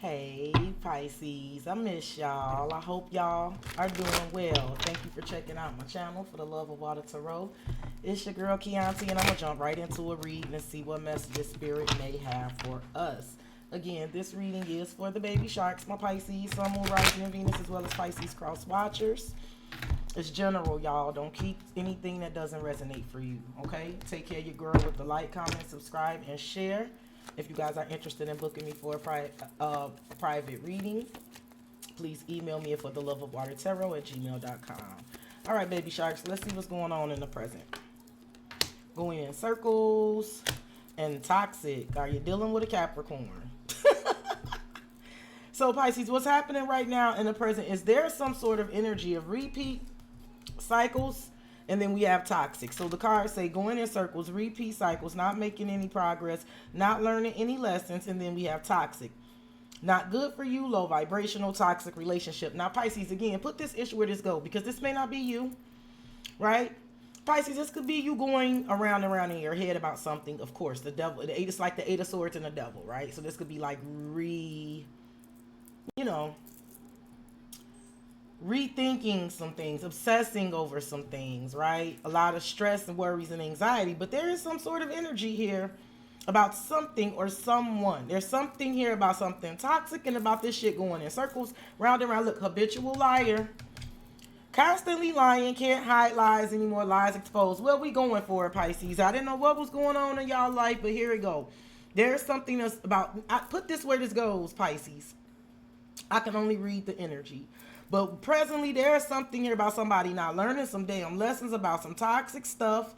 Hey Pisces, I miss y'all. I hope y'all are doing well. Thank you for checking out my channel for the Love of Water Tarot. It's your girl Chianti, and I'm gonna jump right into a reading and see what messages Spirit may have for us. Again, this reading is for the baby sharks, my Pisces, Sun, Moon, Rising, and Venus, as well as Pisces cross watchers. It's general, y'all. Don't keep anything that doesn't resonate for you, okay? Take care of your girl with the like, comment, subscribe, and share. If you guys are interested in booking me for a private reading, please email me at fortheloveofwatertarot@gmail.com. All right, baby sharks, let's see what's going on in the present. Going in circles and toxic. Are you dealing with a Capricorn? So, Pisces, what's happening right now in the present is there some sort of energy of repeat cycles, and then we have toxic. So the cards say going in circles, repeat cycles, not making any progress, not learning any lessons, and then we have toxic. Not good for you, low vibrational, toxic relationship. Now, Pisces, again, put this issue where this go, because this may not be you, right? Pisces, this could be you going around and around in your head about something. Of course, the devil, it's like the Eight of Swords and the devil, right? So this could be like rethinking some things, obsessing over some things, right? A lot of stress and worries and anxiety, but there is some sort of energy here about something or someone. There's something here about something toxic and about this shit going in circles, round and round. Look, habitual liar, constantly lying, can't hide lies anymore, lies exposed. What we going for, Pisces? I didn't know what was going on in y'all life, but here we go. There's something that's about, I put this where this goes, Pisces. I can only read the energy. But presently, there's something here about somebody not learning some damn lessons about some toxic stuff.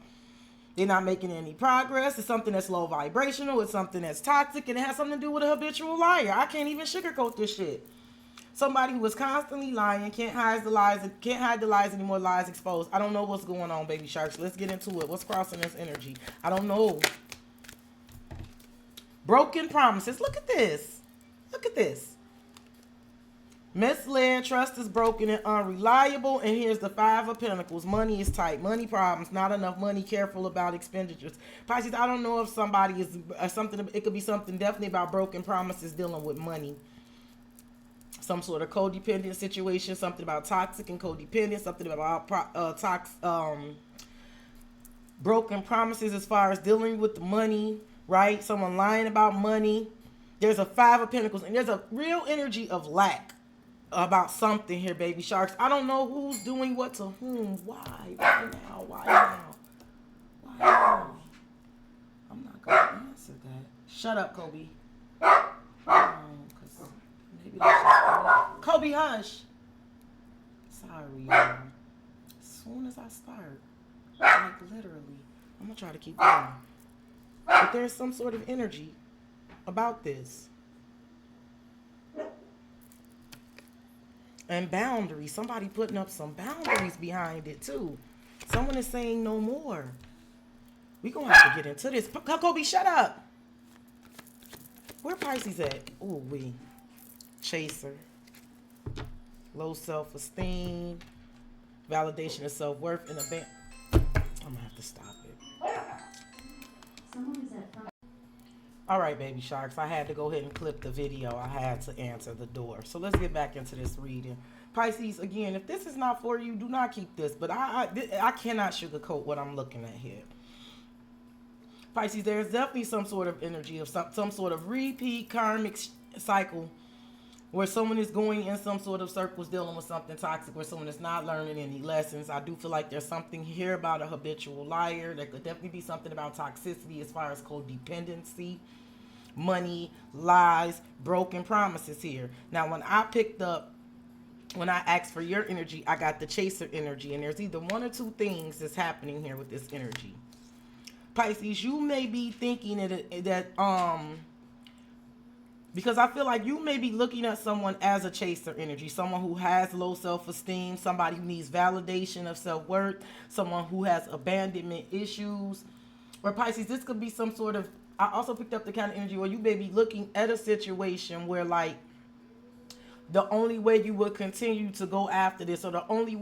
They're not making any progress. It's something that's low vibrational. It's something that's toxic, and it has something to do with a habitual liar. I can't even sugarcoat this shit. Somebody who is constantly lying, can't hide the lies anymore, lies exposed. I don't know what's going on, baby sharks. Let's get into it. What's crossing this energy? I don't know. Broken promises. Look at this. Look at this. Misled, trust is broken and unreliable. And here's the Five of Pentacles. Money is tight. Money problems. Not enough money. Careful about expenditures. Pisces, I don't know if somebody is something. It could be something definitely about broken promises dealing with money. Some sort of codependent situation. Something about toxic and codependent. Something about broken promises as far as dealing with the money, right? Someone lying about money. There's a Five of Pentacles. And there's a real energy of lack about something here, baby sharks. I don't know who's doing what to whom. Why? Why now? Why now? Why now? I'm not gonna answer that. Shut up, Kobe. Cause maybe that's just Kobe, hush. Sorry, y'all. As soon as I start, like literally, I'm gonna try to keep going. But there's some sort of energy about this. And boundaries. Somebody putting up some boundaries behind it, too. Someone is saying no more. We're going to have to get into this. Kobe, shut up. Where Pisces at? Ooh, we. Chaser. Low self-esteem. Validation of self-worth. And I'm going to have to stop it. Someone is at front. All right, baby sharks, I had to go ahead and clip the video. I had to answer the door. So let's get back into this reading. Pisces, again, if this is not for you, do not keep this. But I cannot sugarcoat what I'm looking at here. Pisces, there's definitely some sort of energy of some sort of repeat karmic cycle where someone is going in some sort of circles dealing with something toxic, where someone is not learning any lessons. I do feel like there's something here about a habitual liar. There could definitely be something about toxicity as far as codependency, money, lies, broken promises here. Now, when I asked for your energy, I got the chaser energy, and there's either one or two things that's happening here with this energy. Pisces, you may be thinking that because I feel like you may be looking at someone as a chaser energy, someone who has low self-esteem, somebody who needs validation of self-worth, someone who has abandonment issues. Or Pisces, this could be some sort of, I also picked up the kind of energy where you may be looking at a situation where, like, the only way you would continue to go after this, or the only,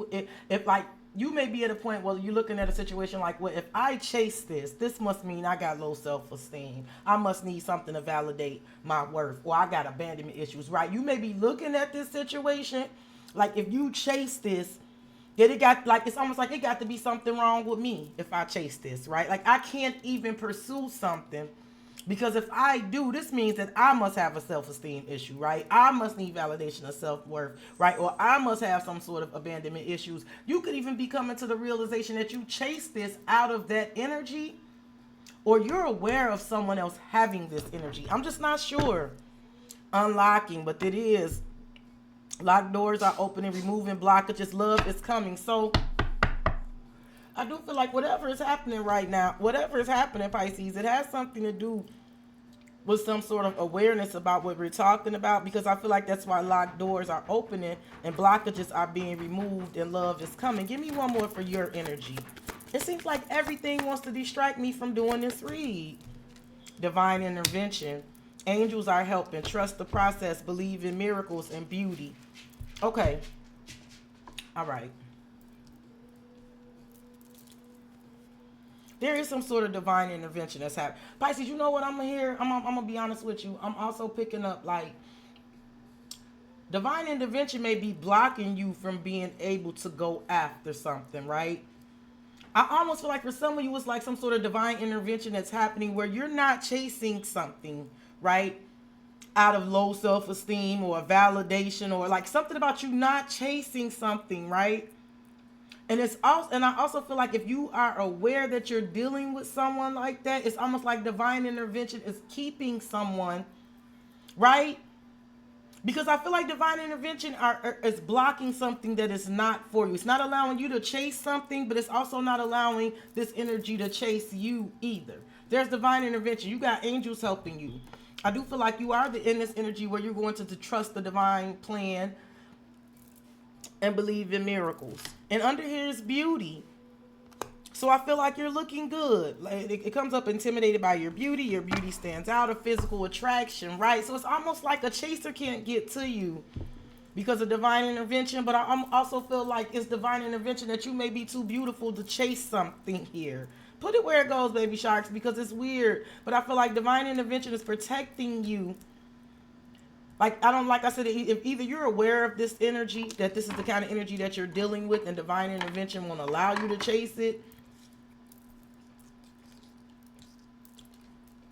if like you may be at a point where you're looking at a situation like, well, if I chase this must mean I got low self-esteem. I must need something to validate my worth, or I got abandonment issues, right? You may be looking at this situation like, if you chase this, that it got, like, it's almost like it got to be something wrong with me if I chase this, right? Like, I can't even pursue something because if I do, this means that I must have a self-esteem issue, right? I must need validation of self-worth, right? Or I must have some sort of abandonment issues. You could even be coming to the realization that you chase this out of that energy, or you're aware of someone else having this energy. I'm just not sure. Unlocking, but it is. Locked doors are opening, removing blockages. Love is coming. So I do feel like whatever is happening right now, whatever is happening, Pisces, it has something to do with some sort of awareness about what we're talking about, because I feel like that's why locked doors are opening and blockages are being removed and love is coming. Give me one more for your energy. It seems like everything wants to distract me from doing this read. Divine intervention. Angels are helping. Trust the process. Believe in miracles and beauty. Okay. All right. There is some sort of divine intervention that's happening. Pisces, you know what I'm here? I'm going to be honest with you. I'm also picking up, like, divine intervention may be blocking you from being able to go after something, right? I almost feel like for some of you, it's like some sort of divine intervention that's happening where you're not chasing something, right? Out of low self-esteem or validation, or like something about you not chasing something, right? And it's also, and I also feel like if you are aware that you're dealing with someone like that, it's almost like divine intervention is keeping someone, right? Because I feel like divine intervention is blocking something that is not for you. It's not allowing you to chase something, but it's also not allowing this energy to chase you either. There's divine intervention. You got angels helping you. I do feel like you are in this energy where you're going to trust the divine plan and believe in miracles. And under here is beauty. So I feel like you're looking good. Like it comes up intimidated by your beauty. Your beauty stands out, a physical attraction, right? So it's almost like a chaser can't get to you because of divine intervention. But I also feel like it's divine intervention that you may be too beautiful to chase something here. Put it where it goes, baby sharks, because it's weird. But I feel like divine intervention is protecting you. Like I said, if either you're aware of this energy, that this is the kind of energy that you're dealing with, and divine intervention won't allow you to chase it,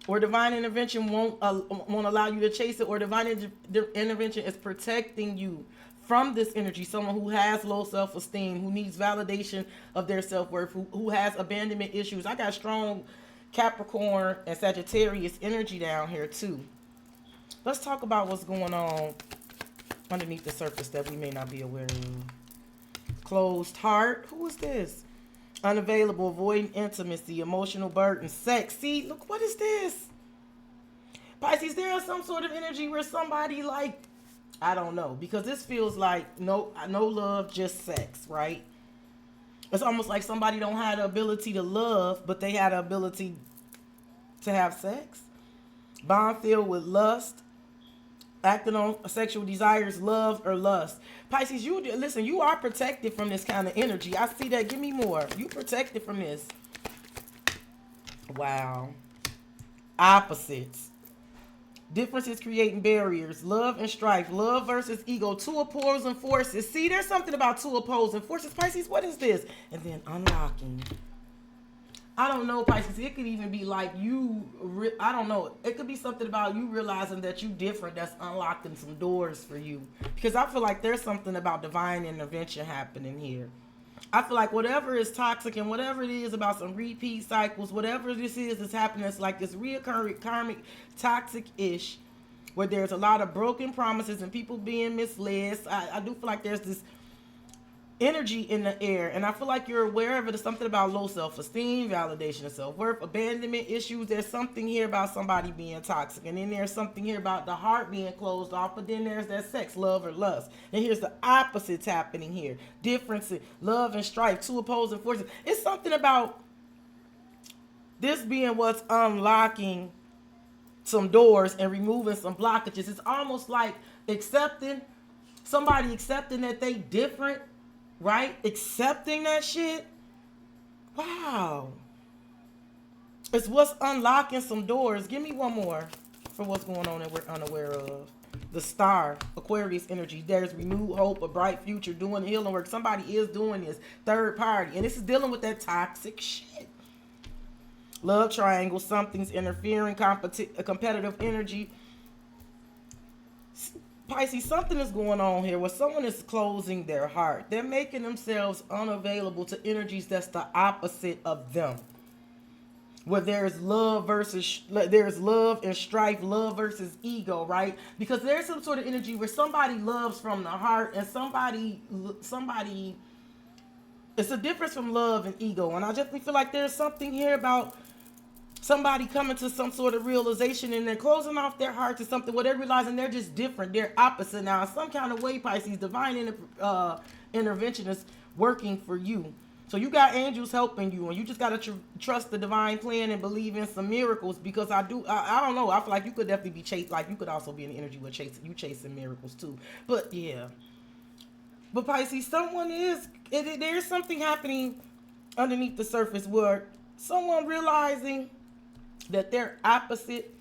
or divine intervention won't allow you to chase it, or divine intervention is protecting you from this energy. Someone who has low self-esteem, who needs validation of their self-worth, who has abandonment issues. I got strong Capricorn and Sagittarius energy down here too. Let's talk about what's going on underneath the surface that we may not be aware of. Closed heart. Who is this? Unavailable, avoiding intimacy, emotional burden, sex. See, look, what is this? Pisces, there is some sort of energy where somebody, like, I don't know, because this feels like no love, just sex, right? It's almost like somebody don't have the ability to love, but they had the ability to have sex. Bond filled with lust, acting on sexual desires, love, or lust. Pisces, listen, you are protected from this kind of energy. I see that. Give me more. You protected from this. Wow. Opposites. Differences creating barriers. Love and strife. Love versus ego. Two opposing forces. See, there's something about two opposing forces. Pisces, what is this? And then unlocking. I don't know, Pisces. It could even be like I don't know. It could be something about you realizing that you different that's unlocking some doors for you. Because I feel like there's something about divine intervention happening here. I feel like whatever is toxic and whatever it is about some repeat cycles, whatever this is that's happening, it's like this reoccurring karmic toxic-ish where there's a lot of broken promises and people being misled. I do feel like there's this energy in the air, and I feel like you're aware of it. It's something about low self-esteem, validation of self-worth, abandonment issues. There's something here about somebody being toxic, and then there's something here about the heart being closed off, but then there's that sex, love, or lust. And here's the opposites happening here. Differences, love and strife, two opposing forces. It's something about this being what's unlocking some doors and removing some blockages. It's almost like somebody accepting that they different, right? Accepting that shit. Wow. It's what's unlocking some doors. Give me one more for what's going on that we're unaware of. The star, Aquarius energy. There's renewed hope, a bright future, doing healing work. Somebody is doing this. Third party. And this is dealing with that toxic shit. Love triangle. Something's interfering. Competitive energy. Pisces, something is going on here where someone is closing their heart. They're making themselves unavailable to energies that's the opposite of them. Where there's love and strife, love versus ego, right? Because there's some sort of energy where somebody loves from the heart and somebody, it's a difference from love and ego. And I definitely feel like there's something here about somebody coming to some sort of realization and they're closing off their heart to something where they're realizing they're just different. They're opposite now. In some kind of way, Pisces, divine intervention is working for you. So you got angels helping you, and you just got to trust the divine plan and believe in some miracles, because I don't know. I feel like you could definitely be chased. Like, you could also be in the energy where chasing miracles too. But yeah. But Pisces, there's something happening underneath the surface where someone realizing that they're opposite,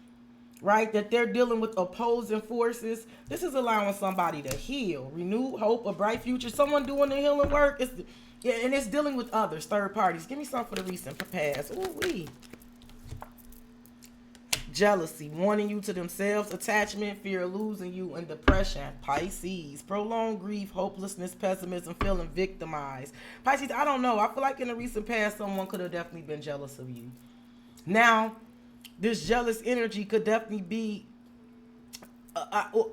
right? That they're dealing with opposing forces. This is allowing somebody to heal, renewed hope, a bright future. Someone doing the healing work. And it's dealing with others, third parties. Give me some for the recent past. Ooh-wee. Jealousy, wanting you to themselves, attachment, fear of losing you, and depression. Pisces, prolonged grief, hopelessness, pessimism, feeling victimized. Pisces, I don't know. I feel like in the recent past, someone could have definitely been jealous of you. Now, this jealous energy could definitely be,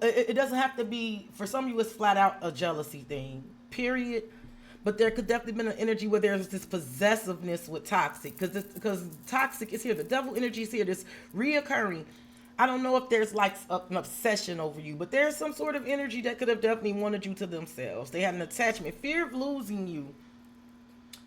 it doesn't have to be, for some of you, it's flat out a jealousy thing, period. But there could definitely be an energy where there's this possessiveness with toxic. Because toxic is here. The devil energy is here. This reoccurring. I don't know if there's like an obsession over you. But there's some sort of energy that could have definitely wanted you to themselves. They had an attachment. Fear of losing you.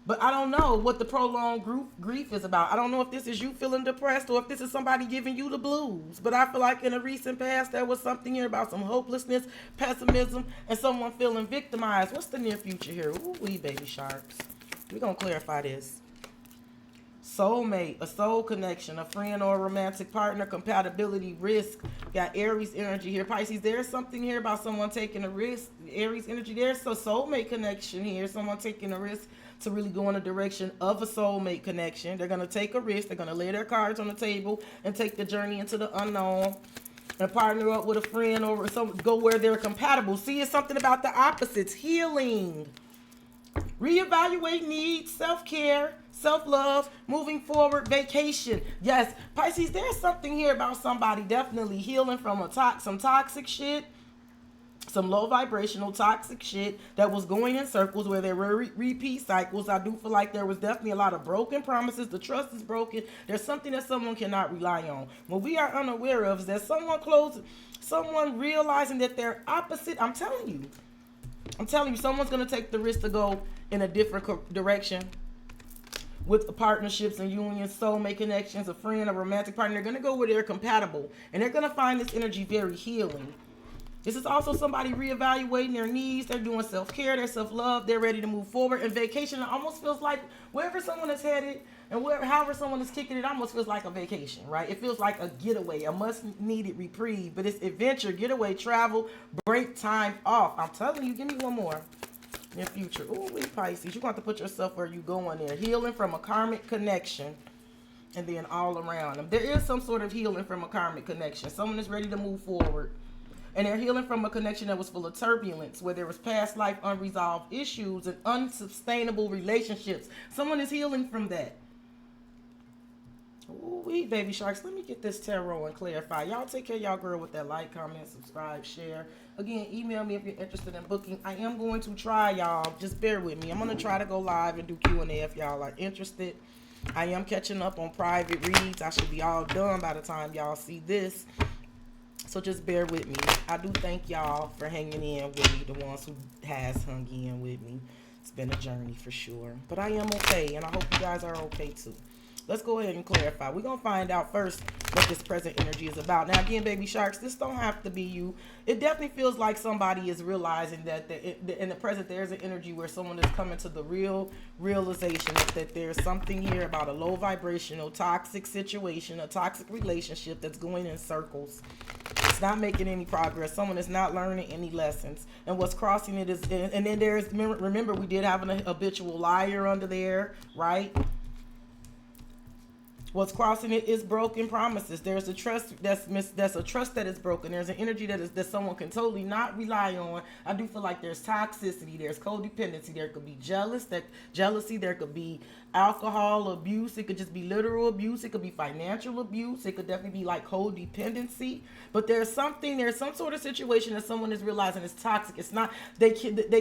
But I don't know what the prolonged grief is about. I don't know if this is you feeling depressed or if this is somebody giving you the blues. But I feel like in a recent past, there was something here about some hopelessness, pessimism, and someone feeling victimized. What's the near future here? Ooh-wee, baby sharks. We're going to clarify this. Soulmate, a soul connection, a friend or a romantic partner, compatibility, risk. Got Aries energy here. Pisces, there's something here about someone taking a risk. Aries energy, there's a soulmate connection here. Someone taking a risk to really go in the direction of a soulmate connection. They're going to take a risk. They're going to lay their cards on the table and take the journey into the unknown and partner up with a friend or go where they're compatible. See, it's something about the opposites. Healing. Reevaluate needs, self-care, self-love, moving forward, vacation. Yes, Pisces, there's something here about somebody definitely healing from some toxic shit. Some low vibrational toxic shit that was going in circles where there were repeat cycles. I do feel like there was definitely a lot of broken promises. The trust is broken. There's something that someone cannot rely on. What we are unaware of is that someone realizing that they're opposite. I'm telling you, someone's going to take the risk to go in a different direction with the partnerships and unions, soulmate connections, a friend, a romantic partner. They're going to go where they're compatible, and they're going to find this energy very healing. This is also somebody reevaluating their needs. They're doing self-care, their self-love. They're ready to move forward. And vacation, it almost feels like wherever someone is headed and however someone is kicking it, almost feels like a vacation, right? It feels like a getaway, a much-needed reprieve. But it's adventure, getaway, travel, break time off. I'm telling you, give me one more. Near future. Ooh, Pisces, you're going to have to put yourself where you're going there. Healing from a karmic connection. And then all around them. There is some sort of healing from a karmic connection. Someone is ready to move forward. And they're healing from a connection that was full of turbulence, where there was past life unresolved issues and unsustainable relationships. Someone is healing from that. Ooh, baby sharks. Let me get this tarot and clarify. Y'all take care of y'all girl with that like, comment, subscribe, share. Again, email me if you're interested in booking. I am going to try, y'all. Just bear with me. I'm going to try to go live and do Q&A if y'all are interested. I am catching up on private reads. I should be all done by the time y'all see this. So just bear with me. I do thank y'all for hanging in with me, the ones who has hung in with me. It's been a journey for sure. But I am okay, and I hope you guys are okay too. Let's go ahead and clarify. We're going to find out first what this present energy is about. Now, again, baby sharks, this don't have to be you. It definitely feels like somebody is realizing that in the present, there's an energy where someone is coming to the realization that there's something here about a low vibrational, toxic situation, a toxic relationship that's going in circles. It's not making any progress. Someone is not learning any lessons. And what's crossing it is, and then there's, remember, we did have an habitual liar under there, right? What's crossing it is broken promises. There's a trust that's a trust that is broken. There's an energy that someone can totally not rely on. I do feel like there's toxicity, there's codependency, there could be jealousy, there could be alcohol abuse, it could just be literal abuse, it could be financial abuse, it could definitely be like codependency. But there's some sort of situation that someone is realizing is toxic. It's not, they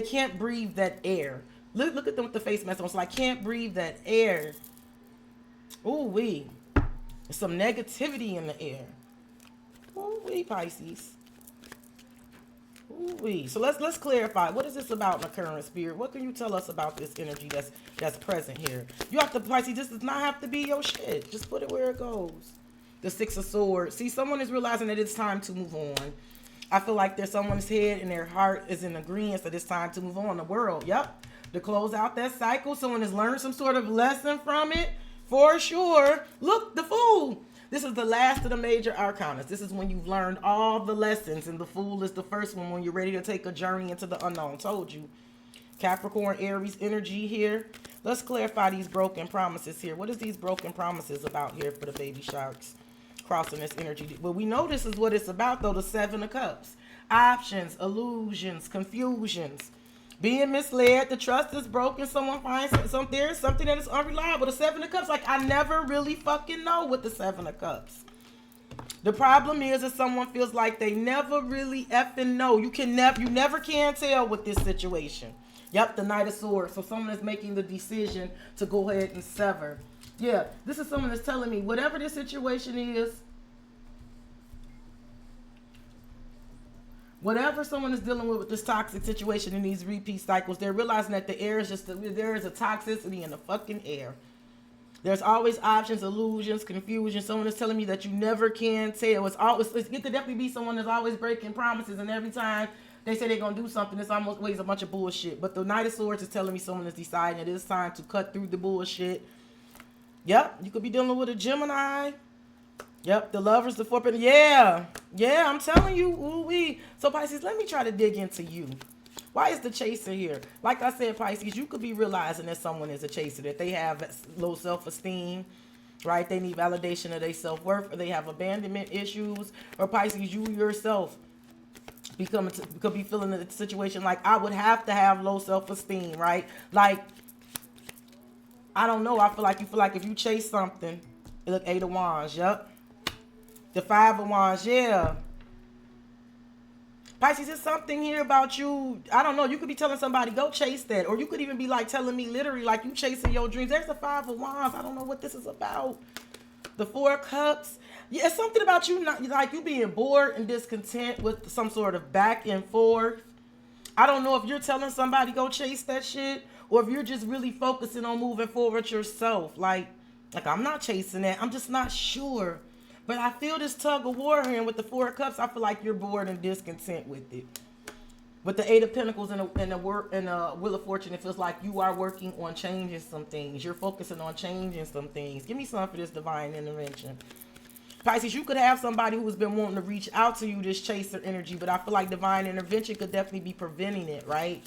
can't breathe that air. Look at them with the face mask on. It's like, can't breathe that air. Ooh wee. There's some negativity in the air. Ooh wee, Pisces. Ooh wee. So let's clarify. What is this about in the current spirit? What can you tell us about this energy that's present here? You have to, Pisces, this does not have to be your shit. Just put it where it goes. The Six of Swords. See, someone is realizing that it's time to move on. I feel like there's someone's head and their heart is in agreement that it's time to move on. The world, yep. To close out that cycle. Someone has learned some sort of lesson from it. For sure. Look, the Fool. This is the last of the major arcanas. This is when you've learned all the lessons, and the Fool is the first one when you're ready to take a journey into the unknown. Told you. Capricorn, Aries energy here. Let's clarify these broken promises here. What is these broken promises about here for the baby sharks? Crossing this energy. Well, we know this is what it's about, though. The Seven of Cups. Options, illusions, confusions. Being misled, the trust is broken, someone finds there's something that is unreliable. The Seven of Cups, like, I never really fucking know with the Seven of Cups. The problem is that someone feels like they never really effing know. You never can tell with this situation. Yep, the Knight of Swords. So someone is making the decision to go ahead and sever. Yeah, this is someone that's telling me whatever this situation is, whatever someone is dealing with this toxic situation in these repeat cycles, they're realizing that the air is just, there is a toxicity in the fucking air. There's always options, illusions, confusion. Someone is telling me that you never can tell. It could definitely be someone that's always breaking promises, and every time they say they're going to do something, it's almost always a bunch of bullshit. But the Knight of Swords is telling me someone is deciding it is time to cut through the bullshit. Yep, you could be dealing with a Gemini. Yep, the Lovers, the Four. Yeah, I'm telling you, ooh-wee. So, Pisces, let me try to dig into you. Why is the Chaser here? Like I said, Pisces, you could be realizing that someone is a chaser, that they have low self-esteem, right? They need validation of their self-worth, or they have abandonment issues, or Pisces, you yourself could be feeling a situation like, I would have to have low self-esteem, right? Like, I don't know. I feel like if you chase something, look, Eight of Wands, yep. The Five of Wands, yeah. Pisces, there's something here about you. I don't know. You could be telling somebody, go chase that. Or you could even be like telling me literally like you chasing your dreams. There's the Five of Wands. I don't know what this is about. The Four of Cups. Yeah, it's something about you, not like you being bored and discontent with some sort of back and forth. I don't know if you're telling somebody go chase that shit, or if you're just really focusing on moving forward yourself. Like I'm not chasing that. I'm just not sure. But I feel this tug of war here, and with the Four of Cups, I feel like you're bored and discontent with it. With the Eight of Pentacles and the Wheel of Fortune, it feels like you are working on changing some things. You're focusing on changing some things. Give me some for this divine intervention. Pisces, you could have somebody who has been wanting to reach out to you, this chaser energy, but I feel like divine intervention could definitely be preventing it, right?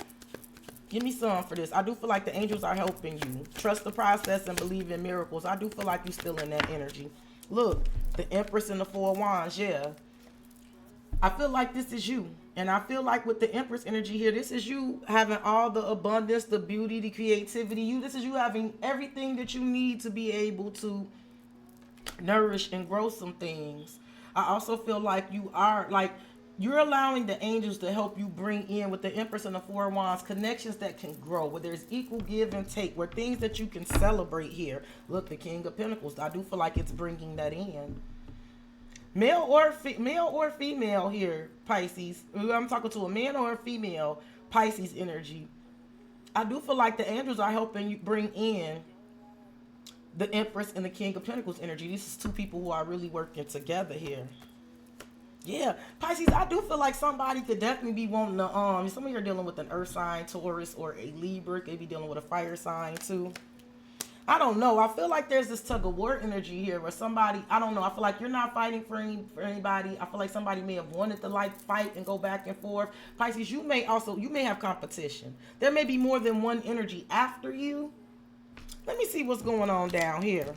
Give me some for this. I do feel like the angels are helping you. Trust the process and believe in miracles. I do feel like you're still in that energy. Look, the Empress and the Four of Wands, yeah. I feel like this is you. And I feel like with the Empress energy here, this is you having all the abundance, the beauty, the creativity. This is you having everything that you need to be able to nourish and grow some things. I also feel like you're allowing the angels to help you bring in, with the Empress and the Four of Wands, connections that can grow, where there's equal give and take, where things that you can celebrate here. Look, the King of Pentacles, I do feel like it's bringing that in. Male or female here, Pisces. I'm talking to a man or a female, Pisces energy. I do feel like the angels are helping you bring in the Empress and the King of Pentacles energy. This is two people who are really working together here. Yeah, Pisces, I do feel like somebody could definitely be wanting to, some of you are dealing with an earth sign, Taurus, or a Libra. Could be dealing with a fire sign too. I don't know. I feel like there's this tug of war energy here where somebody, I don't know. I feel like you're not fighting for anybody. I feel like somebody may have wanted to like fight and go back and forth. Pisces, you may have competition. There may be more than one energy after you. Let me see what's going on down here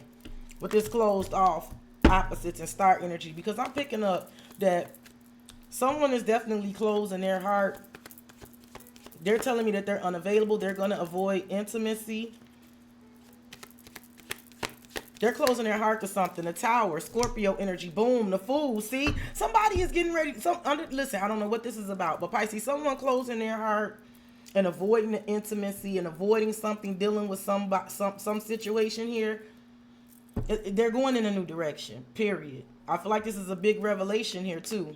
with this closed off opposites and star energy, because I'm picking up that someone is definitely closing their heart. They're telling me that they're unavailable. They're going to avoid intimacy. They're closing their heart to something. The Tower, Scorpio energy, boom, the Fool. See, somebody is getting ready. Listen, I don't know what this is about, but Pisces, someone closing their heart and avoiding the intimacy and avoiding something, dealing with some situation here. They're going in a new direction, period. I feel like this is a big revelation here, too.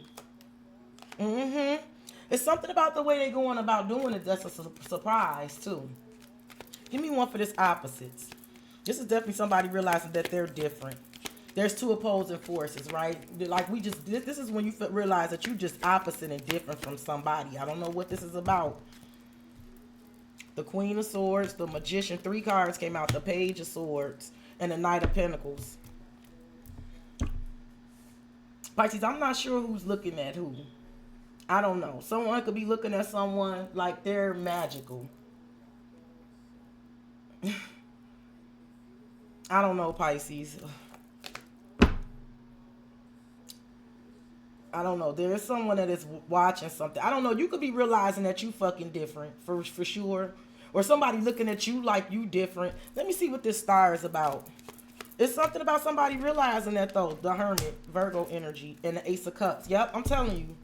It's something about the way they're going about doing it that's a surprise, too. Give me one for this opposites. This is definitely somebody realizing that they're different. There's two opposing forces, right? Like this is when you realize that you're just opposite and different from somebody. I don't know what this is about. The Queen of Swords, the Magician, 3 cards came out, the Page of Swords, and the Knight of Pentacles. Pisces, I'm not sure who's looking at who. I don't know. Someone could be looking at someone like they're magical. I don't know, Pisces. I don't know. There is someone that is watching something. I don't know. You could be realizing that you fucking different for sure. Or somebody looking at you like you different. Let me see what this star is about. It's something about somebody realizing that, though. The Hermit, Virgo energy, and the Ace of Cups. Yep, I'm telling you.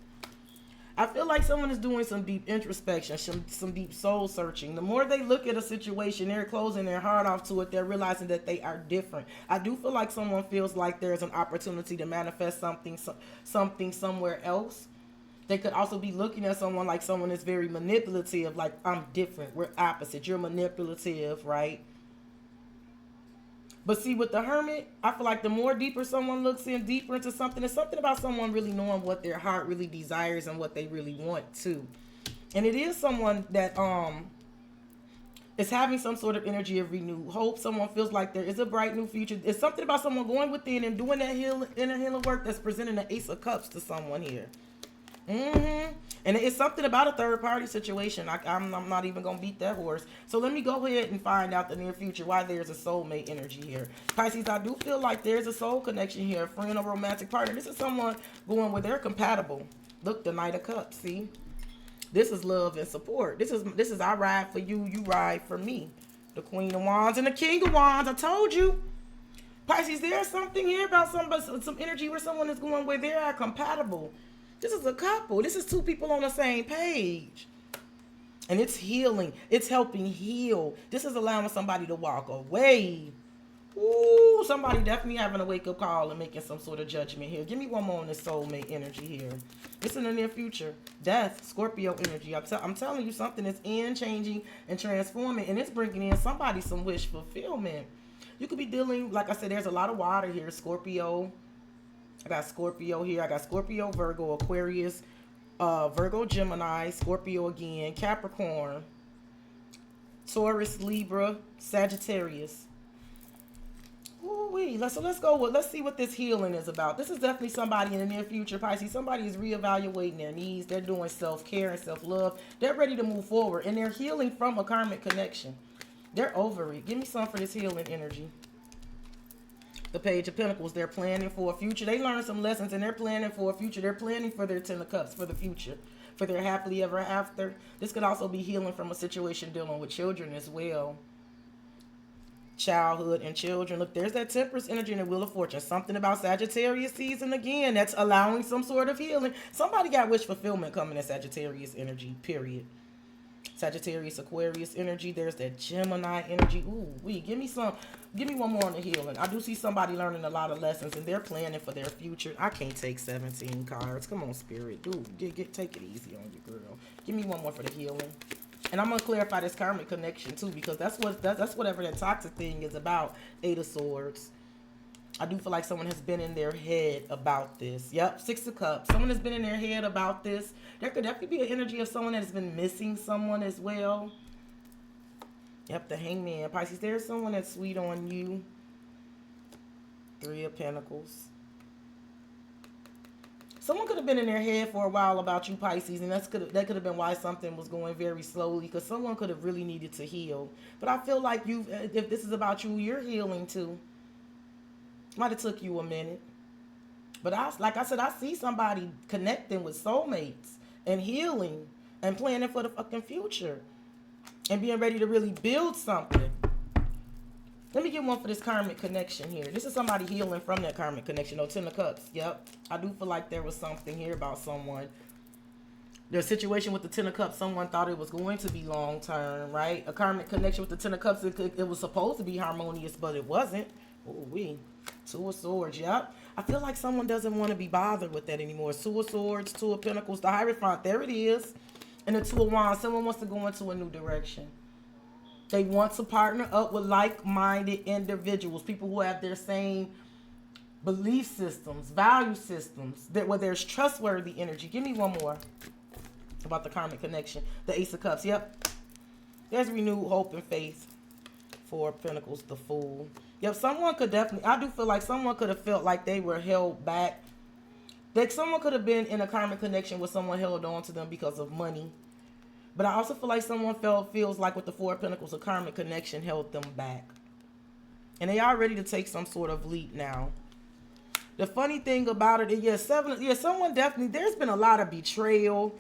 I feel like someone is doing some deep introspection, some deep soul searching. The more they look at a situation, they're closing their heart off to it. They're realizing that they are different. I do feel like someone feels like there's an opportunity to manifest something somewhere else. They could also be looking at someone like someone is very manipulative, like, I'm different, we're opposite, you're manipulative, right? But see, with the Hermit, I feel like the more deeper someone looks in, deeper into something, it's something about someone really knowing what their heart really desires and what they really want too. And it is someone that is having some sort of energy of renewed hope. Someone feels like there is a bright new future. It's something about someone going within and doing that inner healing work that's presenting the Ace of Cups to someone here. And it's something about a third party situation. I'm not even going to beat that horse. So let me go ahead and find out the near future why there's a soulmate energy here. Pisces, I do feel like there's a soul connection here, a friend or romantic partner. This is someone going where they're compatible. Look, the Knight of Cups, see? This is love and support. This is I ride for you, you ride for me. The Queen of Wands and the King of Wands. I told you. Pisces, there's something here about some energy where someone is going where they are compatible. This is a couple. This is two people on the same page. And it's healing. It's helping heal. This is allowing somebody to walk away. Ooh, somebody definitely having a wake-up call and making some sort of judgment here. Give me one more on this soulmate energy here. It's in the near future. Death, Scorpio energy. I'm telling you, something is changing, and transforming. And it's bringing in somebody some wish fulfillment. You could be dealing, like I said, there's a lot of water here. Scorpio. I got Scorpio here. I got Scorpio, Virgo, Aquarius, Virgo, Gemini, Scorpio again, Capricorn, Taurus, Libra, Sagittarius. Ooh-wee. Let's see what this healing is about. This is definitely somebody in the near future, Pisces. Somebody is reevaluating their needs. They're doing self-care and self-love. They're ready to move forward, and they're healing from a karmic connection. They're over it. Give me some for this healing energy. The Page of Pentacles, they're planning for a future. They learned some lessons and they're planning for a future. They're planning for their Ten of Cups, for the future, for their happily ever after. This could also be healing from a situation dealing with children as well. Childhood and children. Look, there's that Temperance energy in the Wheel of Fortune. Something about Sagittarius season again. That's allowing some sort of healing. Somebody got wish fulfillment coming in Sagittarius energy, period. Sagittarius, Aquarius energy. There's that Gemini energy. Ooh, give me one more on the healing. I do see somebody learning a lot of lessons and they're planning for their future. I can't take 17 cards. Come on, Spirit. Dude, take it easy on your girl. Give me one more for the healing. And I'm gonna clarify this karmic connection too, because that's whatever that toxic thing is about. 8 of Swords. I do feel like someone has been in their head about this. Yep, 6 of Cups. Someone has been in their head about this. There could be an energy of someone that has been missing someone as well. Yep, the Hangman. Pisces, there's someone that's sweet on you. 3 of Pentacles. Someone could have been in their head for a while about you, Pisces, and that could have been why something was going very slowly, because someone could have really needed to heal. But I feel like if this is about you, you're healing too. Might have took you a minute. But like I said, I see somebody connecting with soulmates and healing and planning for the fucking future and being ready to really build something. Let me get one for this karmic connection here. This is somebody healing from that karmic connection. Oh, 10 of Cups. Yep. I do feel like there was something here about someone. There's a situation with the 10 of Cups. Someone thought it was going to be long term, right? A karmic connection with the 10 of Cups. It was supposed to be harmonious, but it wasn't. Ooh-wee. 2 of Swords. Yep. I feel like someone doesn't want to be bothered with that anymore. 2 of Swords, 2 of Pentacles, the Hierophant. There it is. And the 2 of Wands. Someone wants to go into a new direction. They want to partner up with like-minded individuals, people who have their same belief systems, value systems, where there's trustworthy energy. Give me one more about the karmic connection. The Ace of Cups. Yep. There's renewed hope and faith. 4 of Pentacles, the Fool. Yep, someone could definitely, I do feel like someone could have felt like they were held back. Like someone could have been in a karmic connection where someone held on to them because of money. But I also feel like someone feels like with the 4 of Pentacles, a karmic connection held them back. And they are ready to take some sort of leap now. The funny thing about it is, someone definitely, there's been a lot of betrayal,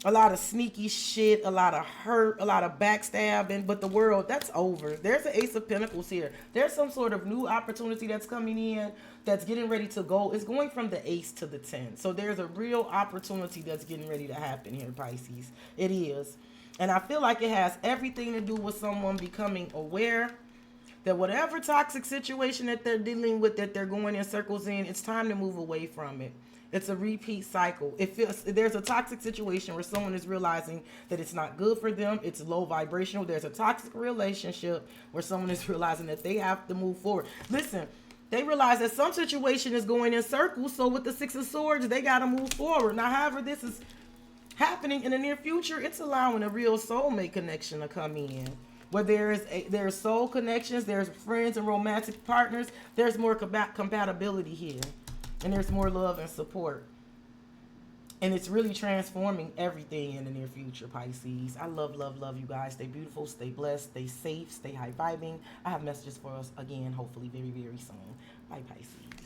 a lot of sneaky shit, a lot of hurt, a lot of backstabbing, but the world, that's over. There's an Ace of Pentacles here. There's some sort of new opportunity that's coming in, that's getting ready to go. It's going from the Ace to the 10. So there's a real opportunity that's getting ready to happen here, Pisces. It is. And I feel like it has everything to do with someone becoming aware that whatever toxic situation that they're dealing with, that they're going in circles in, it's time to move away from it. It's a repeat cycle. It feels there's a toxic situation where someone is realizing that it's not good for them. It's low vibrational. There's a toxic relationship where someone is realizing that they have to move forward. Listen, they realize that some situation is going in circles. So with the 6 of Swords, they got to move forward. Now, however this is happening in the near future, it's allowing a real soulmate connection to come in. Where there's soul connections, there's friends and romantic partners, there's more compatibility here. And there's more love and support. And it's really transforming everything in the near future, Pisces. I love, love, love you guys. Stay beautiful, stay blessed, stay safe, stay high vibing. I have messages for us again, hopefully very, very soon. Bye, Pisces.